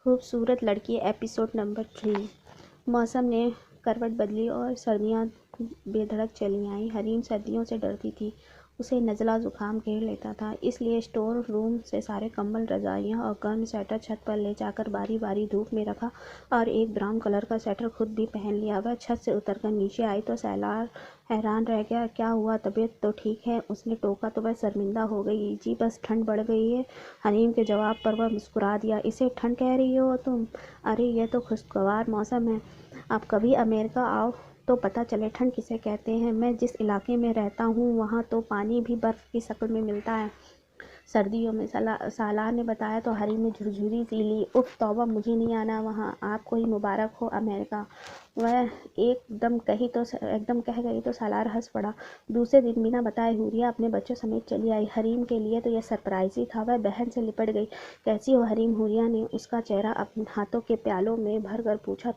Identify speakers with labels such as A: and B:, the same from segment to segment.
A: خوبصورت لڑکی episode number 3۔ موسم نے کروٹ بدلی اور سردیاں بے دھڑک چلی آئیں۔ حریم سردیوں سے ڈرتی تھی، اسے نزلہ زکام گھیر لیتا تھا، اس لیے اسٹور روم سے سارے کمبل، رضائیاں اور گرم سویٹر چھت پر لے جا کر باری باری دھوپ میں رکھا اور ایک براؤن کلر کا سویٹر خود بھی پہن لیا۔ وہ چھت سے اتر کر نیچے آئی تو سالار حیران رہ گیا۔ کیا ہوا، طبیعت تو ٹھیک ہے؟ اس نے ٹوکا تو وہ شرمندہ ہو گئی۔ جی بس ٹھنڈ بڑھ گئی ہے۔ حریم کے جواب پر وہ مسکرا دیا۔ اسے ٹھنڈ کہہ رہی ہو تم؟ ارے یہ تو خوشگوار موسم ہے، اب کبھی امریکہ آؤ تو پتہ چلے ٹھنڈ کسے کہتے ہیں۔ میں جس علاقے میں رہتا ہوں وہاں تو پانی بھی برف کی شکل میں ملتا ہے سردیوں میں، سالار نے بتایا تو حریم نے جھرجھری سی لی۔ اف توبہ، مجھے نہیں آنا وہاں، آپ کو ہی مبارک ہو امریکہ، وہ ایک دم کہہ گئی تو سالار ہنس پڑا۔ دوسرے دن بنا بتائے حوریہ اپنے بچوں سمیت چلی آئی۔ حریم کے لیے تو یہ سرپرائز ہی تھا۔ وہ بہن سے لپٹ گئی۔ کیسی ہو حریم؟ حوریہ نے اس کا چہرہ اپنے ہاتھوں کے پیالوں میں بھر کر پوچھا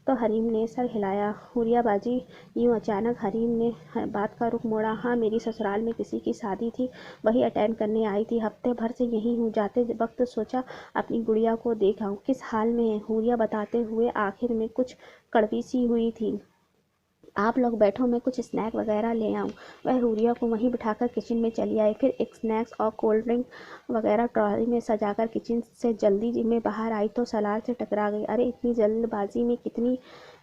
A: تو حریم نے سر ہلایا۔ حوریہ باجی، یوں اچانک؟ حریم نے بات کا رخ موڑا۔ ہاں، میری سسرال میں کسی کی شادی تھی، وہی اٹینڈ کرنے آئی تھی، ہفتے بھر سے یہیں ہوں، جاتے وقت سوچا اپنی گڑیا کو دیکھ آؤں۔ کس حال میں ہے؟ حوریہ بتاتے ہوئے آخر میں کچھ کڑوی سی ہوئی تھی۔ آپ لوگ بیٹھو، میں کچھ اسنیک وغیرہ لے آؤں۔ وہ حوریہ کو وہیں بٹھا کر کچن میں چلی آئی، پھر اسنیکس اور کولڈ ڈرنک وغیرہ ٹرالی میں سجا کر کچن سے جلدی میں باہر آئی تو سالار سے ٹکرا گئی۔ ارے اتنی جلد بازی میں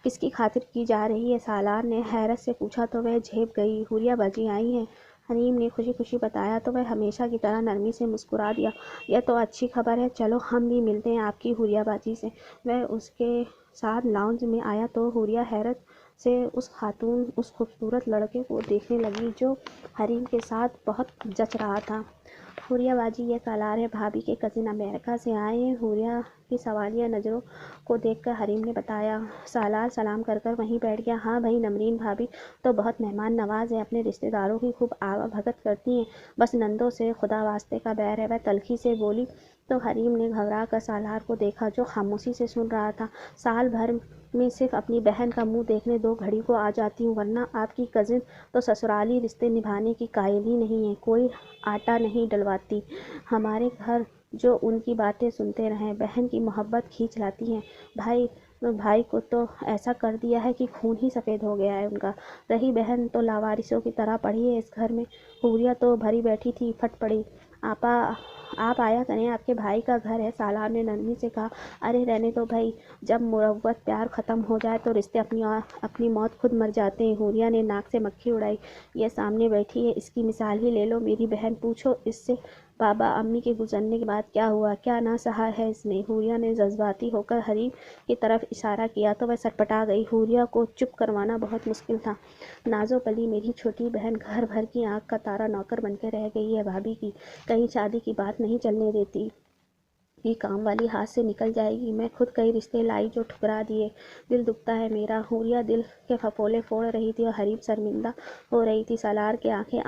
A: کس کی خاطر کی جا رہی ہے؟ سالار نے حیرت سے پوچھا تو وہ جھیپ گئی۔ حوریہ باجی آئی ہیں، حریم نے خوشی خوشی بتایا تو وہ ہمیشہ کی طرح نرمی سے مسکرا دیا۔ یہ تو اچھی خبر ہے، چلو ہم بھی ملتے ہیں آپ کی حوریہ باجی سے۔ وہ اس کے ساتھ لاؤنج میں آیا تو حوریہ حیرت سے اس خوبصورت لڑکے کو دیکھنے لگی جو حریم کے ساتھ بہت جچ رہا تھا۔ حوریہ باجی، یہ سالار ہے، بھابھی کے کزن امریکہ سے آئے ہیں۔ حوریہ کی سوالیہ نظروں کو دیکھ کر حریم نے بتایا۔ سالار سلام کر کر وہیں بیٹھ گیا۔ ہاں بھائی، نمرین بھابھی تو بہت مہمان نواز ہیں، اپنے رشتہ داروں کی خوب آوا بھگت کرتی ہیں، بس نندوں سے خدا واسطے کا بیر ہے، وہ تلخی سے بولی تو حریم نے گھبرا کر سالار کو دیکھا جو خاموشی سے سن رہا تھا۔ سال بھر میں صرف اپنی بہن کا منہ دیکھنے 2 گھڑی کو آ جاتی ہوں، ورنہ آپ کی کزن تو سسرالی رشتے نبھانے کی قائل ہی نہیں ہے، کوئی آٹا نہیں ڈلواتی ہمارے گھر جو ان کی باتیں سنتے رہیں، بہن کی محبت کھینچ لاتی ہیں، بھائی کو تو ایسا کر دیا ہے کہ خون ہی سفید ہو گیا ہے ان کا، رہی بہن تو لاوارثوں کی طرح پڑی ہے اس گھر میں۔ حوریہ تو بھری بیٹھی تھی، پھٹ پڑی۔ آپ آیا کریں، آپ کے بھائی کا گھر ہے، سالار نے نرمی سے کہا۔ ارے رہنے دو بھائی، جب مروت پیار ختم ہو جائے تو رشتے اپنی موت خود مر جاتے ہیں۔ حوریہ نے ناک سے مکھی اڑائی۔ یہ سامنے بیٹھی ہے، اس کی مثال ہی لے لو، میری بہن، پوچھو اس سے بابا امی کے گزرنے کے بعد کیا ہوا، کیا نہ سہا ہے اس نے۔ حوریہ نے جذباتی ہو کر حریم کی طرف اشارہ کیا تو وہ سٹپٹا گئی۔ حوریہ کو چپ کروانا بہت مشکل تھا۔ نازو پلی میری چھوٹی بہن گھر بھر کی آنکھ کا تارا نوکر بن کے رہ گئی ہے بھابھی کی، کہیں شادی کی بات نہیں چلنے دیتی کہ کام والی ہاتھ سے نکل جائے گی، میں خود کئی رشتے لائی جو ٹھکرا دیے، دل دکھتا ہے میرا۔ حوریہ دل کے پھپھولے پھوڑ رہی تھی اور حریم شرمندہ ہو رہی تھی، سالار کے آگے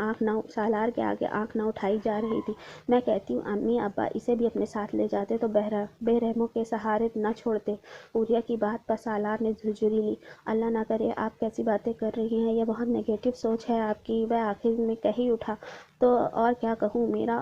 A: آنکھ نہ اٹھائی جا رہی تھی۔ میں کہتی ہوں امی ابا اسے بھی اپنے ساتھ لے جاتے تو بے رحموں کے سہارے نہ چھوڑتے۔ حوریہ کی بات پر سالار نے جھرجھری لی۔ اللہ نہ کرے، آپ کیسی باتیں کر رہی ہیں، یہ بہت نیگیٹو سوچ ہے آپ کی، وہ آخر میں کہہ ہی اٹھا۔ تو اور کیا کہوں، میرا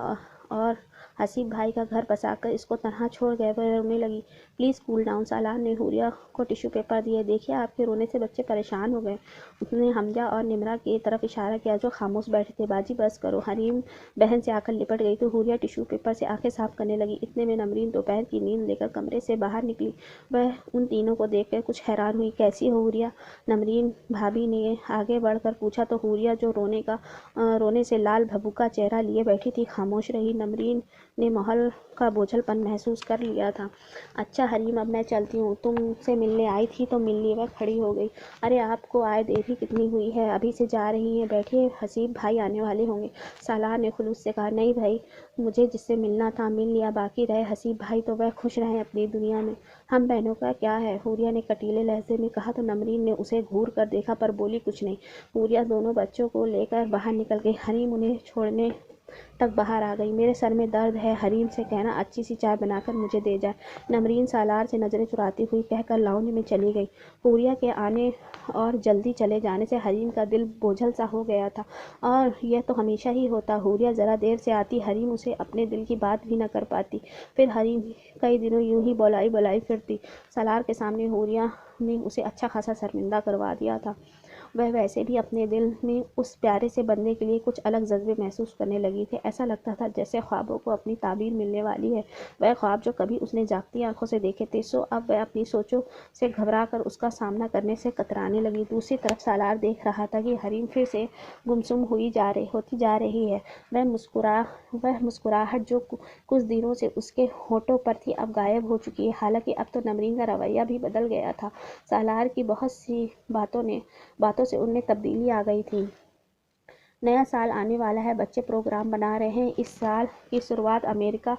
A: اور حسیب بھائی کا گھر بسا کر اس کو تنہا چھوڑ گئے۔ وہ رونے لگی۔ پلیز کول ڈاؤن، سالار نے حوریہ کو ٹیشو پیپر دیے۔ دیکھیے آپ کے رونے سے بچے پریشان ہو گئے۔ اس نے حمزہ اور نمرہ کی طرف اشارہ کیا جو خاموش بیٹھے تھے۔ باجی بس کرو، حریم بہن سے آ کر لپٹ گئی تو حوریہ ٹیشو پیپر سے آنکھیں صاف کرنے لگی۔ اتنے میں نمرین دوپہر کی نیند لے کر کمرے سے باہر نکلی۔ وہ ان تینوں کو دیکھ کر کچھ حیران ہوئی۔ کیسی ہو حوریہ؟ نمرین بھابھی نے آگے بڑھ کر پوچھا تو حوریہ جو رونے سے لال بھبوکا چہرہ لیے بیٹھی تھی خاموش رہی۔ نمرین نے ماحول کا بوجھل پن محسوس کر لیا تھا۔ اچھا حریم، اب میں چلتی ہوں، تم سے ملنے آئی تھی تو مل لی۔ وہ کھڑی ہو گئی۔ ارے آپ کو آئے دیر ہی کتنی ہوئی ہے، ابھی سے جا رہی ہیں، بیٹھیے، حسیب بھائی آنے والے ہوں گے، سالار نے خلوص سے کہا۔ نہیں بھائی، مجھے جس سے ملنا تھا مل لیا، باقی رہے حسیب بھائی تو وہ خوش رہیں اپنی دنیا میں، ہم بہنوں کا کیا ہے، حوریہ نے کٹیلے لہجے میں کہا تو نمرین نے اسے گھور کر دیکھا پر بولی کچھ نہیں۔ حوریہ دونوں بچوں کو لے کر باہر نکل گئی۔ حریم انہیں چھوڑنے تک باہر آ گئی۔ میرے سر میں درد ہے، حریم سے کہنا اچھی سی چائے بنا کر مجھے دے جائے۔ نمرین سالار سے نظریں چراتی ہوئی کہہ کر لاؤنج میں چلی گئی۔ حوریہ کے آنے اور جلدی چلے جانے سے حریم کا دل بوجھل سا ہو گیا تھا، اور یہ تو ہمیشہ ہی ہوتا۔ حوریہ ذرا دیر سے آتی، حریم اسے اپنے دل کی بات بھی نہ کر پاتی۔ پھر حریم کئی دنوں یوں ہی بولائی پھرتی۔ سالار کے سامنے حوریہ نے اسے اچھا خاصا شرمندہ کروا دیا تھا۔ وہ ویسے بھی اپنے دل میں اس پیارے سے بندے کے لیے کچھ الگ جذبے محسوس کرنے لگی تھی۔ ایسا لگتا تھا جیسے خوابوں کو اپنی تعبیر ملنے والی ہے۔ وہ خواب جو کبھی اس نے جاگتی آنکھوں سے دیکھے تھے، سو اب وہ اپنی سوچوں سے گھبرا کر اس کا سامنا کرنے سے کترانے لگی۔ دوسری طرف سالار دیکھ رہا تھا کہ حریم پھر سے گمسم ہوتی جا رہی ہے۔ وہ مسکراہٹ جو کچھ دنوں سے اس کے ہونٹوں پر تھی اب غائب ہو چکی ہے۔ حالانکہ اب تو نمرین کا رویہ بھی بدل گیا تھا۔ سالار کی بہت سی باتوں سے ان میں تبدیلی آ گئی تھی۔ نیا سال آنے والا ہے، بچے پروگرام بنا رہے ہیں۔ اس سال کی شروعات امریکہ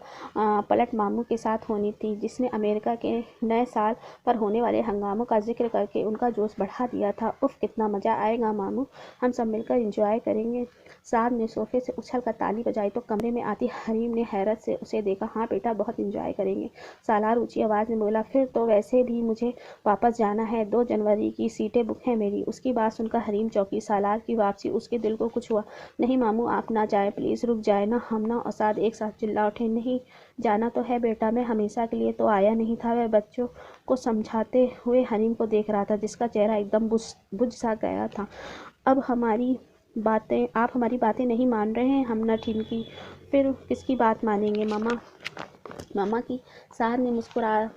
A: پلٹ ماموں کے ساتھ ہونی تھی، جس نے امریکہ کے نئے سال پر ہونے والے ہنگاموں کا ذکر کر کے ان کا جوش بڑھا دیا تھا۔ اف، کتنا مزہ آئے گا ماموں، ہم سب مل کر انجوائے کریں گے۔ سعد نے صوفے سے اچھل کر تالی بجائی تو کمرے میں آتی حریم نے حیرت سے اسے دیکھا۔ ہاں بیٹا، بہت انجوائے کریں گے، سالار اونچی آواز میں بولا۔ پھر تو ویسے بھی مجھے واپس جانا ہے، 2 جنوری کی سیٹیں بک ہیں میری۔ اس کی بات سن کر حریم چونکی۔ سالار کی واپسی اس کے دل کو کچھ ہوا۔ نہیں ماموں، آپ نہ جائیں پلیز، رک جائیں نا۔ ہمنا اور سعد ایک ساتھ چلا اٹھے۔ نہیں جانا تو ہے بیٹا، میں ہمیشہ کے لیے تو آیا نہیں تھا۔ وہ بچوں کو سمجھاتے ہوئے حریم کو دیکھ رہا تھا، جس کا چہرہ ایک دم بجھ سا گیا تھا۔ آپ ہماری باتیں نہیں مان رہے ہیں؟ ہمنا ٹھمکی۔ پھر کس کی بات مانیں گے ماما کی؟ سعد نے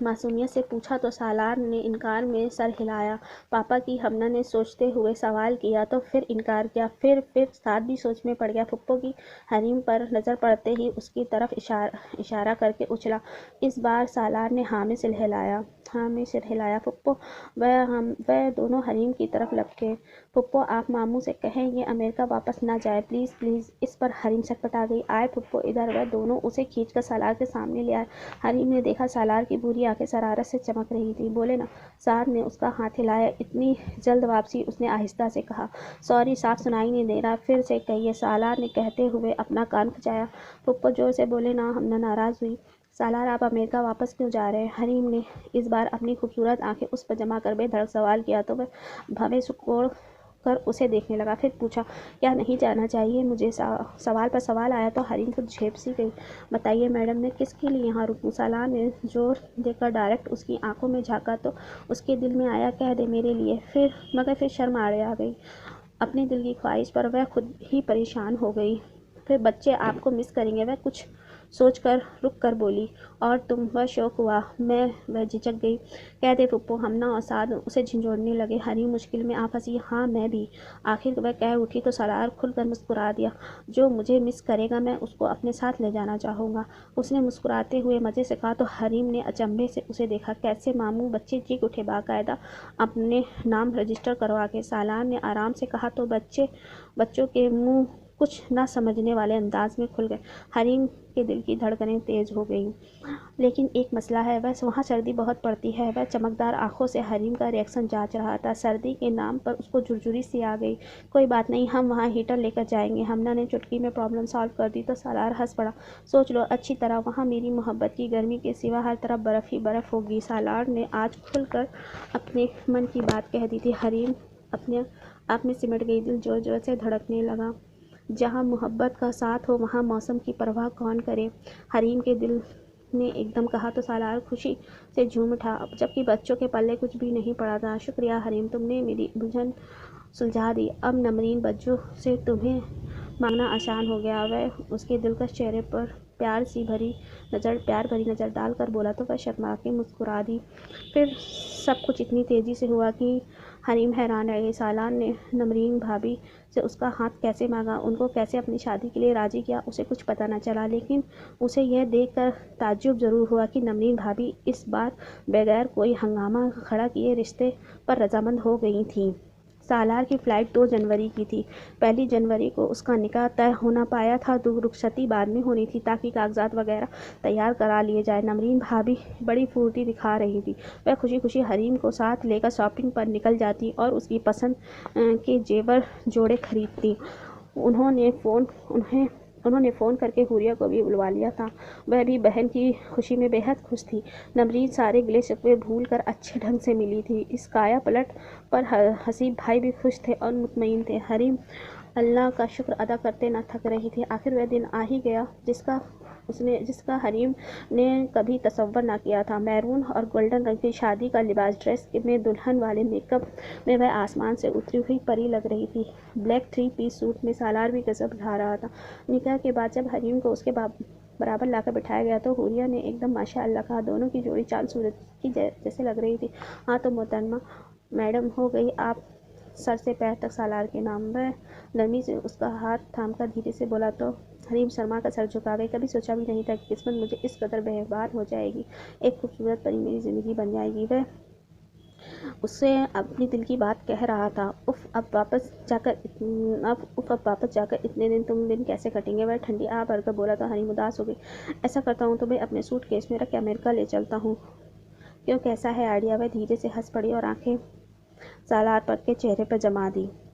A: معصومیت سے پوچھا تو سالار نے انکار میں سر ہلایا۔ پاپا کی؟ ہمنا نے سوچتے ہوئے سوال کیا۔ تو پھر انکار کیا؟ پھر سعد بھی سوچ میں پڑ گیا۔ پھپھو کی؟ حریم پر نظر پڑتے ہی اس کی طرف اشارہ کر کے اچھلا۔ اس بار سالار نے ہاں میں سر ہلایا۔ پھپھو؟ وہ دونوں حریم کی طرف لپکے۔ پھپھو، آپ ماموں سے کہیں یہ امریکہ واپس نہ جائے، پلیز پلیز۔ اس پر حریم سٹپٹا گئی۔ آئے پھپھو ادھر۔ وہ دونوں اسے کھینچ کر سالار کے سامنے لے آئے۔ حریم نے دیکھا سالار کی بھوری آنکھیں شرارت سے چمک رہی تھیں۔ بولے نا۔ سعد نے اس کا ہاتھ ہلایا۔ اتنی جلد واپسی؟ اس نے آہستہ سے کہا۔ سوری، صاف سنائی نہیں دے رہا، پھر سے کہیے، سالار نے کہتے ہوئے اپنا کان کھنچایا۔ پھپھو زور سے بولے نا۔ ہمنا ناراض ہوئی۔ سالار، آپ امریکہ واپس کیوں جا رہے ہیں؟ حریم نے اس بار اپنی خوبصورت آنکھیں اس پر جما کر بے دھڑک سوال کیا تو وہ بھویں سکوڑ کر اسے دیکھنے لگا۔ پھر پوچھا، کیا نہیں جانا چاہیے مجھے؟ سوال پر سوال آیا تو حریم خود جھیپ سی گئی۔ بتائیے میڈم، میں کس کے لیے یہاں رکوں؟ سالار نے زور دے کر ڈائریکٹ اس کی آنکھوں میں جھانکا تو اس کے دل میں آیا، کہہ دے میرے لیے۔ مگر پھر شرم آ گئی۔ اپنے دل کی خواہش پر وہ خود ہی پریشان ہو گئی۔ پھر بچے آپ کو مس کریں گے، وہ کچھ سوچ کر رک کر بولی۔ اور تم؟ وہ شوق ہوا۔ وہ جھجک گئی۔ کہہ دے پھپھو۔ ہمنا اور سعد اسے جھنجھوڑنے لگے۔ حریم مشکل میں آ پھنسی۔ ہاں میں بھی۔ آخر وہ کہہ اٹھی تو سالار کھل کر مسکرا دیا۔ جو مجھے مس کرے گا میں اس کو اپنے ساتھ لے جانا چاہوں گا، اس نے مسکراتے ہوئے مزے سے کہا تو حریم نے اچنبھے سے اسے دیکھا۔ کیسے ماموں؟ بچے چیخ اٹھے۔ باقاعدہ اپنے نام رجسٹر کروا کے، سالار نے آرام سے کہا تو بچوں کے منہ کچھ نہ سمجھنے والے انداز میں کھل گئے۔ حریم کے دل کی دھڑکنیں تیز ہو گئیں۔ لیکن ایک مسئلہ ہے، وہاں سردی بہت پڑتی ہے۔ وہ چمکدار آنکھوں سے حریم کا ریئیکشن جانچ رہا تھا۔ سردی کے نام پر اس کو جھرجھری سی آ گئی۔ کوئی بات نہیں، ہم وہاں ہیٹر لے کر جائیں گے۔ ہمنا نے چٹکی میں پرابلم سالو کر دی تو سالار ہنس پڑا۔ سوچ لو اچھی طرح، وہاں میری محبت کی گرمی کے سوا ہر طرف برف ہی برف ہوگی۔ سالار نے آج کھل کر اپنے من کی بات کہہ دی تھی۔ حریم اپنے آپ میں سمٹ گئی، دل زور زور سے دھڑکنے لگا۔ جہاں محبت کا ساتھ ہو وہاں موسم کی پرواہ کون کرے؟ حریم کے دل نے ایک دم کہا تو سالار خوشی سے جھوم اٹھا، جبکہ بچوں کے پلے کچھ بھی نہیں پڑا تھا۔ شکریہ حریم، تم نے میری الجھن سلجھا دی۔ اب نمرین بچوں سے تمہیں مانگنا آسان ہو گیا۔ وہ اس کے دلکش چہرے پر پیار بھری نظر ڈال کر بولا تو وہ شرما کے مسکرا دی۔ پھر سب کچھ اتنی تیزی سے ہوا کہ حریم حیران رہ گئی۔ سالار نے نمرین بھابھی سے اس کا ہاتھ کیسے مانگا، ان کو کیسے اپنی شادی کے لیے راضی کیا، اسے کچھ پتہ نہ چلا، لیکن اسے یہ دیکھ کر تعجب ضرور ہوا کہ نمرین بھابھی اس بار بغیر کوئی ہنگامہ کھڑا کیے رشتے پر رضامند ہو گئی تھیں۔ سالار کی فلائٹ 2 جنوری کی تھی۔ 1 جنوری کو اس کا نکاح طے ہونا پایا تھا، رخصتی بعد میں ہونی تھی تاکہ کاغذات وغیرہ تیار کرا لیے جائیں۔ نمرین بھابھی بڑی پھرتی دکھا رہی تھی۔ وہ خوشی خوشی حریم کو ساتھ لے کر شاپنگ پر نکل جاتی اور اس کی پسند کے زیور جوڑے خریدتی۔ انہیں انہوں نے فون کر کے حوریہ کو بھی بلوا لیا تھا، وہ بھی بہن کی خوشی میں بے حد خوش تھی۔ نمرین سارے گلے شکوے بھول کر اچھے ڈھنگ سے ملی تھی۔ اس کایا پلٹ پر حسیب بھائی بھی خوش تھے اور مطمئن تھے۔ حریم اللہ کا شکر ادا کرتے نہ تھک رہی تھی۔ آخر وہ دن آ ہی گیا جس کا حریم نے کبھی تصور نہ کیا تھا۔ میرون اور گولڈن رنگ کی شادی کا لباس، ڈریس میں دلہن والے میک اپ میں وہ آسمان سے اتری ہوئی پری لگ رہی تھی۔ بلیک 3 پیس سوٹ میں سالار بھی گزب ڈھا رہا تھا۔ نکاح کے بعد جب حریم کو اس کے برابر لا کر بٹھایا گیا تو حوریہ نے ایک دم ماشاء اللہ کہا۔ دونوں کی جوڑی چاند سورج کی جیسے لگ رہی تھی۔ ہاں تو محترمہ میڈم ہو گئی آپ سر سے پیر تک سالار کے نام۔ وہ نرمی سے اس کا ہاتھ تھام کر دھیرے سے بولا تو حریم شرما کر سر جھکا گئی۔ کبھی سوچا بھی نہیں تھا کہ قسمت مجھے اس قدر بہباد ہو جائے گی، ایک خوبصورت پری میری زندگی بن جائے گی۔ وہ اس سے اپنی دل کی بات کہہ رہا تھا۔ اب واپس جا کر اتنے دن تم دن کیسے کٹیں گے؟ وہ ٹھنڈی آہ بھر کر بولا تو حریم اداس ہو گئی۔ ایسا کرتا ہوں تمہیں اپنے سوٹ کیس میں رکھ کے امریکہ لے چلتا ہوں۔ کیوں، کیسا ہے آئیڈیا؟ وہ دھیرے سے ہنس پڑی اور آنکھیں سالار پر کے چہرے پر جما دی۔